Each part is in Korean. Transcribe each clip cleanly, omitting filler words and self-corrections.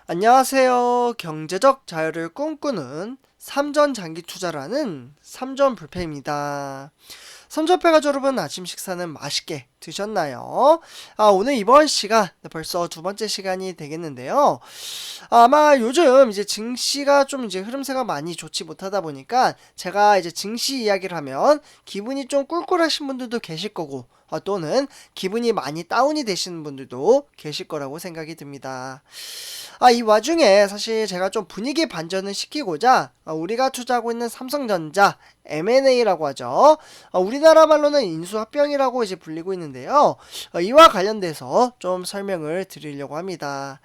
안녕하세요. 경제적 자유를 꿈꾸는 삼전 장기 투자라는 삼전 불패입니다. 선전패가 여러분 아침 식사는 맛있게 드셨나요? 오늘 이번 시간 벌써 두 번째 시간이 되겠는데요. 아마 요즘 이제 증시가 좀 이제 흐름세가 많이 좋지 못하다 보니까 제가 이제 증시 이야기를 하면 기분이 좀 꿀꿀하신 분들도 계실 거고 또는 기분이 많이 다운이 되시는 분들도 계실 거라고 생각이 듭니다. 이 와중에 사실 제가 좀 분위기 반전을 시키고자 우리가 투자하고 있는 삼성전자 M&A라고 하죠. 우리나라 말로는 인수합병이라고 이제 불리고 있는데요. 이와 관련돼서 좀 설명을 드리려고 합니다.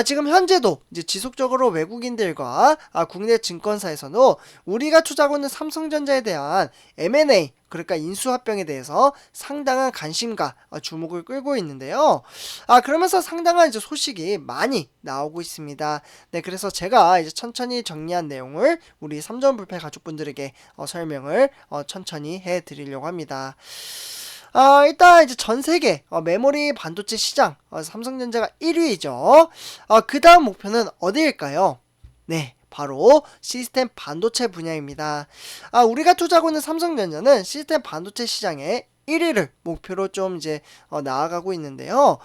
지금 현재도 이제 지속적으로 외국인들과 국내 증권사에서는 우리가 투자하고 있는 삼성전자에 대한 M&A, 그러니까 인수합병에 대해서 상당한 관심과 주목을 끌고 있는데요. 그러면서 상당한 이제 소식이 많이 나오고 있습니다. 네, 그래서 제가 이제 천천히 정리한 내용을 우리 삼전불패 가족분들에게 설명을 천천히 해드리려고 합니다. 일단 이제 전 세계 메모리 반도체 시장 삼성전자가 1위죠. 그 다음 목표는 어디일까요? 네, 바로 시스템 반도체 분야입니다. 우리가 투자하고 있는 삼성전자는 시스템 반도체 시장에 1위를 목표로 좀 이제 나아가고 있는데요.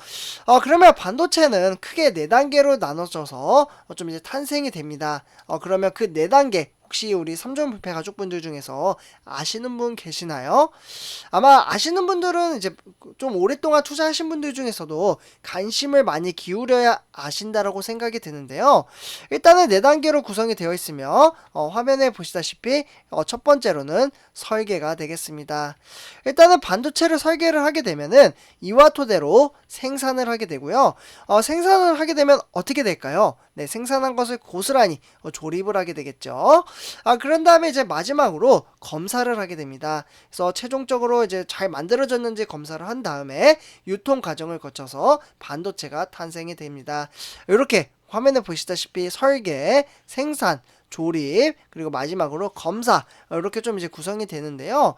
그러면 반도체는 크게 4단계로 나눠져서 좀 이제 탄생이 됩니다. 그러면 그 4단계 혹시 우리 삼전부패 가족분들 중에서 아시는 분 계시나요? 아마 아시는 분들은 이제 좀 오랫동안 투자하신 분들 중에서도 관심을 많이 기울여야 아신다라고 생각이 드는데요. 일단은 4단계로 구성이 되어 있으며 화면에 보시다시피 첫 번째로는 설계가 되겠습니다. 일단은 반도체를 설계를 하게 되면은 이와 토대로 생산을 하게 되고요. 생산을 하게 되면 어떻게 될까요? 네, 생산한 것을 고스란히 조립을 하게 되겠죠. 그런 다음에 이제 마지막으로 검사를 하게 됩니다. 그래서 최종적으로 이제 잘 만들어졌는지 검사를 한 다음에 유통 과정을 거쳐서 반도체가 탄생이 됩니다. 이렇게 화면에 보시다시피 설계, 생산, 조립, 그리고 마지막으로 검사 이렇게 좀 이제 구성이 되는데요.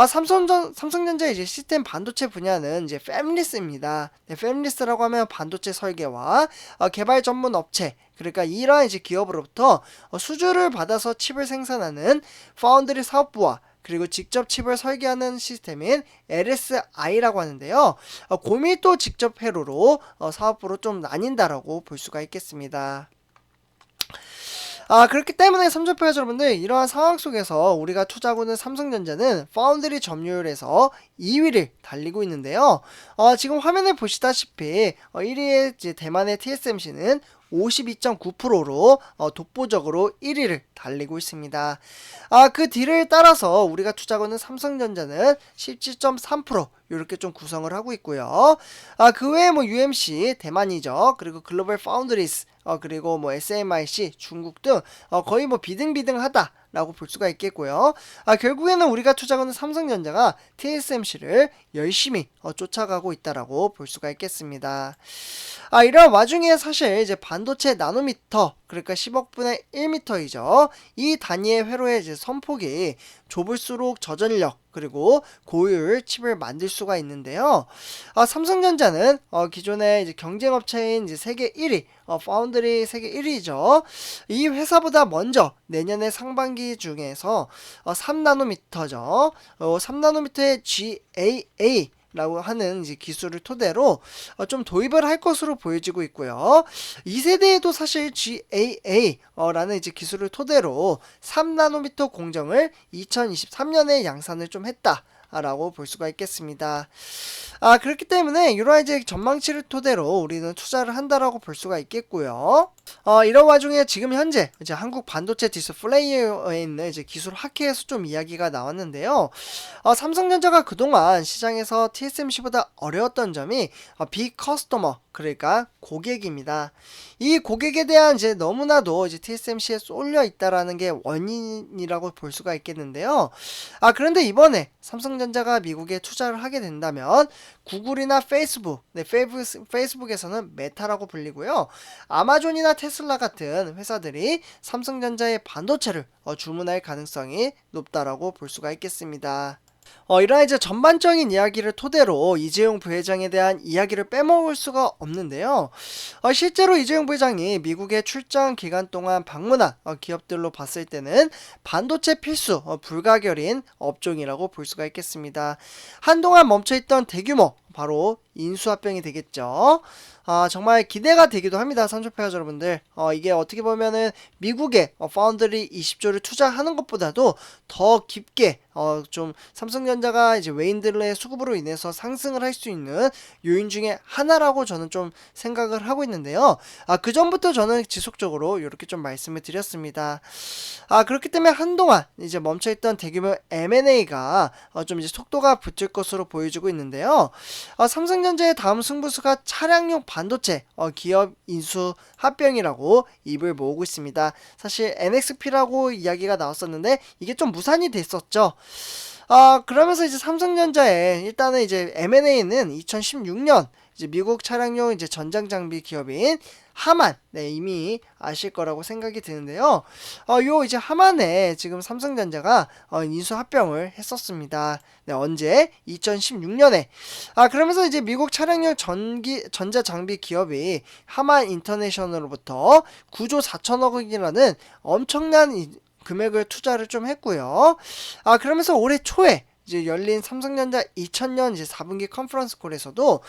삼성전자 이제 시스템 반도체 분야는 이제 팹리스입니다. 네, 팹리스라고 하면 반도체 설계와 개발 전문 업체, 그러니까 이러한 이제 기업으로부터 수주를 받아서 칩을 생산하는 파운드리 사업부와 그리고 직접 칩을 설계하는 시스템인 LSI라고 하는데요. 고밀도 직접 회로로 사업부로 좀 나뉜다라고 볼 수가 있겠습니다. 그렇기 때문에 삼성페어 여러분들 이러한 상황 속에서 우리가 투자하고 있는 삼성전자는 파운드리 점유율에서 2위를 달리고 있는데요. 지금 화면에 보시다시피 1위의 이제 대만의 TSMC는 52.9%로 독보적으로 1위를 달리고 있습니다. 그 뒤를 따라서 우리가 투자하고 있는 삼성전자는 17.3% 이렇게 좀 구성을 하고 있고요. 그 외에 뭐 UMC 대만이죠. 그리고 글로벌 파운드리스 그리고 뭐 SMIC 중국 등 거의 뭐 비등비등하다 라고 볼 수가 있겠고요. 결국에는 우리가 투자하는 삼성전자가 TSMC를 열심히 쫓아가고 있다라고 볼 수가 있겠습니다. 이런 와중에 사실 이제 반도체 나노미터, 그러니까 10억분의 1m이죠. 이 단위의 회로의 이제 선폭이 좁을수록 저전력 그리고 고효율 칩을 만들 수가 있는데요. 삼성전자는 기존의 이제 경쟁업체인 이제 세계 1위, 파운드리 세계 1위죠. 이 회사보다 먼저 내년에 상반기 중에서 3나노미터죠. 3나노미터의 GAA 라고 하는 이제 기술을 토대로 좀 도입을 할 것으로 보여지고 있고요. 2세대에도 사실 GAA라는 이제 기술을 토대로 3나노미터 공정을 2023년에 양산을 좀 했다. 라고 볼 수가 있겠습니다. 그렇기 때문에 이러한 이제 전망치를 토대로 우리는 투자를 한다라고 볼 수가 있겠고요. 이런 와중에 지금 현재 이제 한국 반도체 디스플레이어에 있는 이제 기술 학회에서 좀 이야기가 나왔는데요. 삼성전자가 그동안 시장에서 TSMC보다 어려웠던 점이 비커스터머, 그러니까 고객입니다. 이 고객에 대한 이제 너무나도 이제 TSMC에 쏠려 있다라는 게 원인이라고 볼 수가 있겠는데요. 그런데 이번에 삼성전자가 미국에 투자를 하게 된다면 구글이나 페이스북, 네, 페이스북에서는 메타라고 불리고요. 아마존이나 테슬라 같은 회사들이 삼성전자의 반도체를 주문할 가능성이 높다라고 볼 수가 있겠습니다. 이러한 이제 전반적인 이야기를 토대로 이재용 부회장에 대한 이야기를 빼먹을 수가 없는데요. 실제로 이재용 부회장이 미국에 출장 기간 동안 방문한 기업들로 봤을 때는 반도체 필수 불가결인 업종이라고 볼 수가 있겠습니다. 한동안 멈춰있던 대규모 바로 인수합병이 되겠죠. 정말 기대가 되기도 합니다. 삼성패가 여러분들. 이게 어떻게 보면은 미국의 파운드리 20조를 투자하는 것보다도 더 깊게 좀 삼성전자가 이제 웨인들의 수급으로 인해서 상승을 할 수 있는 요인 중에 하나라고 저는 좀 생각을 하고 있는데요. 그 전부터 저는 지속적으로 이렇게 좀 말씀을 드렸습니다. 그렇기 때문에 한동안 이제 멈춰있던 대규모 M&A가 좀 이제 속도가 붙을 것으로 보여지고 있는데요. 삼성전자의 다음 승부수가 차량용 반도체 기업 인수 합병이라고 입을 모으고 있습니다. 사실 NXP라고 이야기가 나왔었는데 이게 좀 무산이 됐었죠. 그러면서 이제 삼성전자의 일단은 이제 M&A는 2016년 이제 미국 차량용 이제 전장 장비 기업인 하만, 네, 이미 아실 거라고 생각이 드는데요. 요 이제 하만에 지금 삼성전자가 인수 합병을 했었습니다. 네, 언제? 2016년에. 그러면서 이제 미국 차량용 전자 장비 기업이 하만 인터내셔널로부터 9조 4천억 원이라는 엄청난 금액을 투자를 좀 했고요. 그러면서 올해 초에 이제 열린 삼성전자 2000년 이제 4분기 컨퍼런스 콜에서도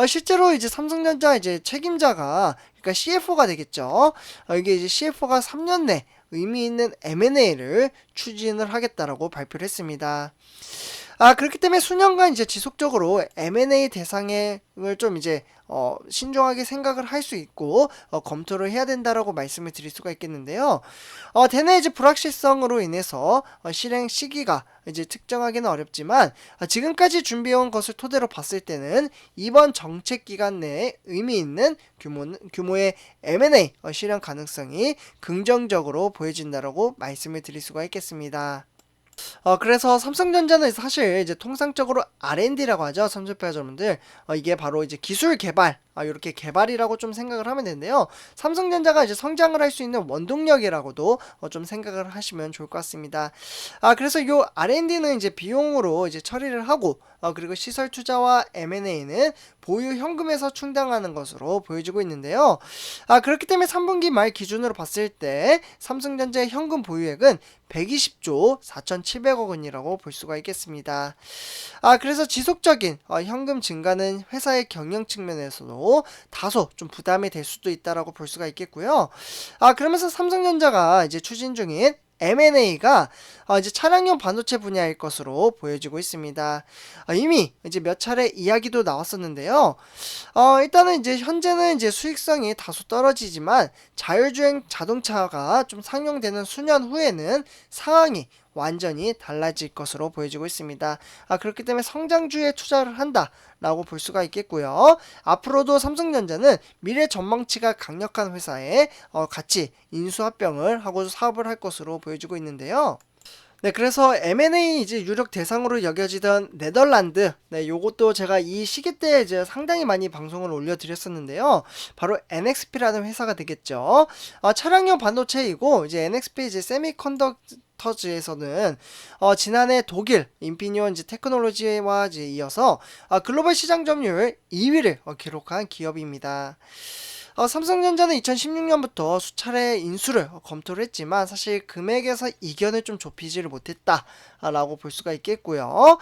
실제로 이제 삼성전자 이제 책임자가 그러니까 CFO가 되겠죠. 이게 이제 CFO가 3년 내 의미 있는 M&A를 추진을 하겠다라고 발표를 했습니다. 그렇기 때문에 수년간 이제 지속적으로 M&A 대상을 좀 이제 신중하게 생각을 할 수 있고 검토를 해야 된다라고 말씀을 드릴 수가 있겠는데요. 대내 이제 불확실성으로 인해서 실행 시기가 이제 특정하기는 어렵지만 지금까지 준비해온 것을 토대로 봤을 때는 이번 정책 기간 내에 의미 있는 규모의 M&A 실현 가능성이 긍정적으로 보여진다라고 말씀을 드릴 수가 있겠습니다. 그래서 삼성전자는 사실 이제 통상적으로 R&D라고 하죠. 삼성페어 여러분들. 이게 바로 이제 기술 개발, 이렇게 개발이라고 좀 생각을 하면 되는데요. 삼성전자가 이제 성장을 할 수 있는 원동력이라고도 좀 생각을 하시면 좋을 것 같습니다. 그래서 요 R&D는 이제 비용으로 이제 처리를 하고, 그리고 시설 투자와 M&A는 보유 현금에서 충당하는 것으로 보여지고 있는데요. 그렇기 때문에 3분기 말 기준으로 봤을 때 삼성전자의 현금 보유액은 120조 4,700억 원이라고 볼 수가 있겠습니다. 그래서 지속적인 현금 증가는 회사의 경영 측면에서도 다소 좀 부담이 될 수도 있다라고 볼 수가 있겠고요. 그러면서 삼성전자가 이제 추진 중인 M&A가 이제 차량용 반도체 분야일 것으로 보여지고 있습니다. 이미 이제 몇 차례 이야기도 나왔었는데요. 일단은 이제 현재는 이제 수익성이 다소 떨어지지만 자율주행 자동차가 좀 상용되는 수년 후에는 상황이 완전히 달라질 것으로 보여지고 있습니다. 그렇기 때문에 성장주에 투자를 한다라고 볼 수가 있겠고요. 앞으로도 삼성전자는 미래 전망치가 강력한 회사에 같이 인수합병을 하고 사업을 할 것으로 보여지고 있는데요. 네, 그래서 M&A 이제 유력 대상으로 여겨지던 네덜란드, 네, 요것도 제가 이 시기 때 이제 상당히 많이 방송을 올려드렸었는데요. 바로 NXP라는 회사가 되겠죠. 차량용 반도체이고, 이제 NXP 이제 세미컨덕터즈에서는 지난해 독일 인피니온 이제 테크놀로지와 이제 이어서 글로벌 시장 점유율 2위를 기록한 기업입니다. 삼성전자는 2016년부터 수차례 인수를 검토를 했지만 사실 금액에서 이견을 좀 좁히지를 못했다라고 볼 수가 있겠고요.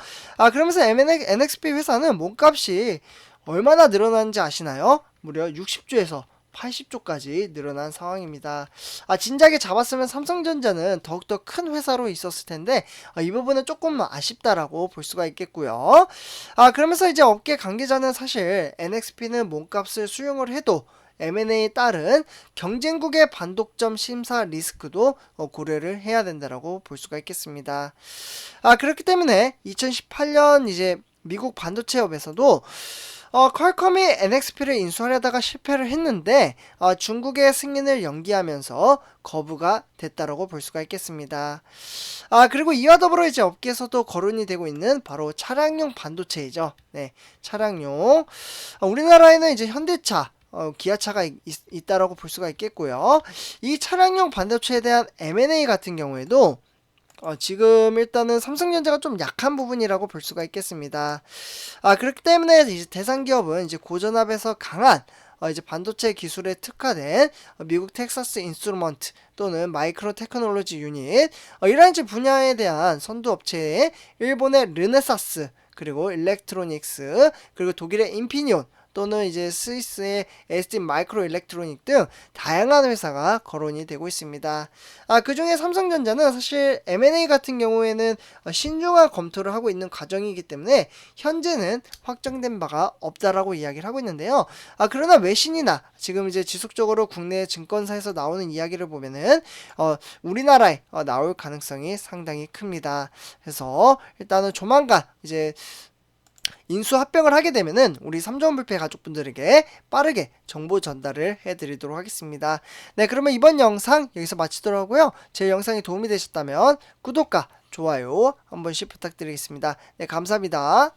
그러면서 NXP 회사는 몸값이 얼마나 늘어났는지 아시나요? 무려 60조에서 80조까지 늘어난 상황입니다. 진작에 잡았으면 삼성전자는 더욱더 큰 회사로 있었을 텐데 이 부분은 조금 아쉽다라고 볼 수가 있겠고요. 그러면서 이제 업계 관계자는 사실 NXP는 몸값을 수용을 해도 M&A에 따른 경쟁국의 반독점 심사 리스크도 고려를 해야 된다라고 볼 수가 있겠습니다. 그렇기 때문에 2018년 이제 미국 반도체업에서도 퀄컴이 NXP를 인수하려다가 실패를 했는데 중국의 승인을 연기하면서 거부가 됐다라고 볼 수가 있겠습니다. 그리고 이와 더불어 이제 업계에서도 거론이 되고 있는 바로 차량용 반도체이죠. 네, 차량용. 우리나라에는 이제 현대차, 기아차가 있다라고 볼 수가 있겠고요. 이 차량용 반도체에 대한 M&A 같은 경우에도 지금 일단은 삼성전자가 좀 약한 부분이라고 볼 수가 있겠습니다. 그렇기 때문에 이제 대상 기업은 이제 고전압에서 강한 이제 반도체 기술에 특화된 미국 텍사스 인스트루먼트 또는 마이크로 테크놀로지 유닛 이러한 이제 분야에 대한 선두 업체에 일본의 르네사스 그리고 일렉트로닉스 그리고 독일의 인피니온 또는 이제 스위스의 ST 마이크로 일렉트로닉 등 다양한 회사가 거론이 되고 있습니다. 그중에 삼성전자는 사실 M&A 같은 경우에는 신중한 검토를 하고 있는 과정이기 때문에 현재는 확정된 바가 없다라고 이야기를 하고 있는데요. 그러나 외신이나 지금 이제 지속적으로 국내 증권사에서 나오는 이야기를 보면은 우리나라에 나올 가능성이 상당히 큽니다. 그래서 일단은 조만간 이제 인수 합병을 하게 되면은 우리 삼전불패 가족분들에게 빠르게 정보 전달을 해드리도록 하겠습니다. 네, 그러면 이번 영상 여기서 마치도록 하고요. 제 영상이 도움이 되셨다면 구독과 좋아요 한 번씩 부탁드리겠습니다. 네, 감사합니다.